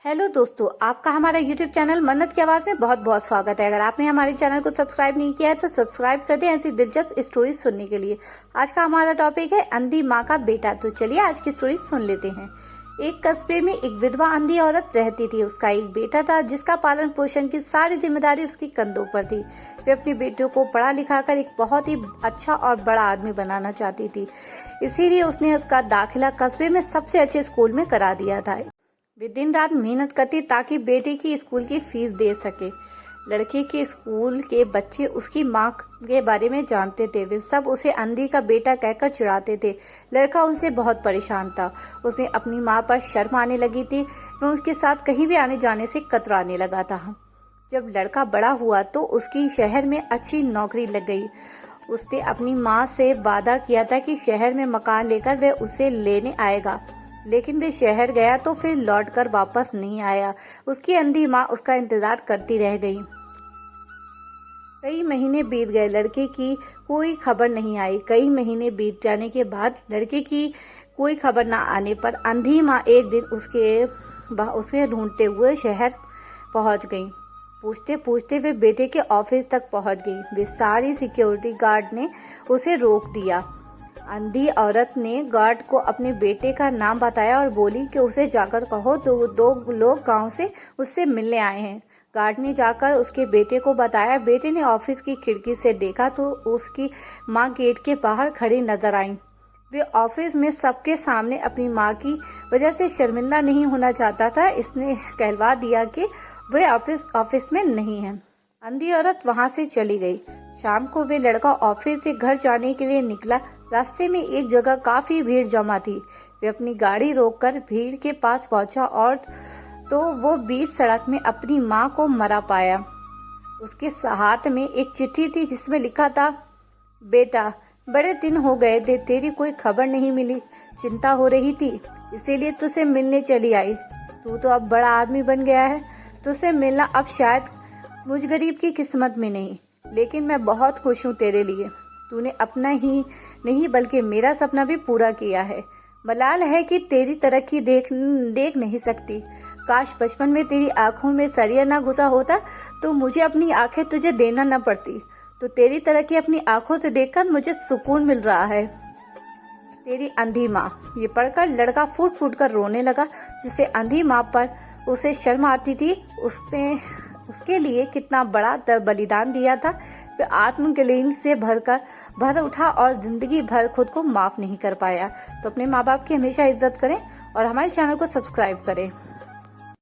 Hello दोस्तों, आपका हमारा यूट्यूब चैनल मन्नत की आवाज में बहुत बहुत स्वागत है। अगर आपने हमारे चैनल को सब्सक्राइब नहीं किया है तो सब्सक्राइब कर दें ऐसी दिलचस्प स्टोरी सुनने के लिए। आज का हमारा टॉपिक है अंधी माँ का बेटा। तो चलिए आज की स्टोरी सुन लेते हैं। एक कस्बे में एक विधवा अंधी औरत रहती थी। उसका एक बेटा था जिसका पालन पोषण की सारी जिम्मेदारी उसकी कंधों पर थी। वे अपने बेटे को पढ़ा लिखा कर एक बहुत ही अच्छा और बड़ा आदमी बनाना चाहती थी, इसीलिए उसने उसका दाखिला कस्बे में सबसे अच्छे स्कूल में करा दिया था। वे दिन रात मेहनत करती ताकि बेटे की स्कूल की फीस दे सके। लड़के के स्कूल के बच्चे उसकी माँ के बारे में जानते थे। वे सब उसे अंधी का बेटा कहकर चिढ़ाते थे। लड़का उनसे बहुत परेशान था। उसे अपनी माँ पर शर्म आने लगी थी। वह उसके साथ कहीं भी आने जाने से कतराने लगा था। जब लड़का बड़ा हुआ तो उसकी शहर में अच्छी नौकरी लग गई। उसने अपनी माँ से वादा किया था कि शहर में मकान लेकर वह उसे लेने आएगा, लेकिन वे शहर गया तो फिर लौटकर वापस नहीं आया। उसकी अंधी माँ उसका इंतजार करती रह गई। कई महीने बीत गए, लड़के की कोई खबर नहीं आई। कई महीने बीत जाने के बाद लड़के की कोई खबर न आने पर अंधी माँ एक दिन उसे ढूंढते हुए शहर पहुंच गई। पूछते पूछते वे बेटे के ऑफिस तक पहुंच गई। वे सारी सिक्योरिटी गार्ड ने उसे रोक दिया। अंधी औरत ने गार्ड को अपने बेटे का नाम बताया और बोली कि उसे जाकर कहो तो दो लोग गांव से उससे मिलने आए हैं। गार्ड ने जाकर उसके बेटे को बताया। बेटे ने ऑफिस की खिड़की से देखा तो उसकी माँ गेट के बाहर खड़ी नजर आई। वे ऑफिस में सबके सामने अपनी माँ की वजह से शर्मिंदा नहीं होना चाहता था। इसने कहलवा दिया कि वे ऑफिस में नहीं है। अंधी औरत वहां से चली गई। शाम को वे लड़का ऑफिस से घर जाने के लिए निकला। रास्ते में एक जगह काफी भीड़ जमा थी। वे अपनी गाड़ी रोककर भीड़ के पास पहुंचा और तो वो बीच सड़क में अपनी माँ को मरा पाया। उसके हाथ में एक चिट्ठी थी जिसमें लिखा था, बेटा बड़े दिन हो गए थे, तेरी कोई खबर नहीं मिली। चिंता हो रही थी, इसीलिए तुझसे मिलने चली आई। तू तो अब बड़ा आदमी बन गया है, तुझसे मिलना अब शायद मुझ गरीब की किस्मत में नहीं, लेकिन मैं बहुत खुश हूँ तेरे लिए। तूने अपना ही नहीं बल्कि मेरा सपना भी पूरा किया है। मलाल है कि तेरी तरक्की देख नहीं सकती। काश बचपन में तेरी आंखों में सरिया ना घुसा होता तो मुझे अपनी आंखें तुझे देना न पड़ती। तो तेरी तरक्की अपनी आंखों से देखकर मुझे सुकून मिल रहा है। तेरी अंधी माँ। ये पढ़कर लड़का फूट फूट कर रोने लगा। जिसे अंधी माँ पर उसे शर्म आती थी, उसके लिए कितना बड़ा बलिदान दिया था। वे आत्मग्लानि से भर उठा और जिंदगी भर खुद को माफ नहीं कर पाया। तो अपने माँ बाप की हमेशा इज्जत करें और हमारे चैनल को सब्सक्राइब करें।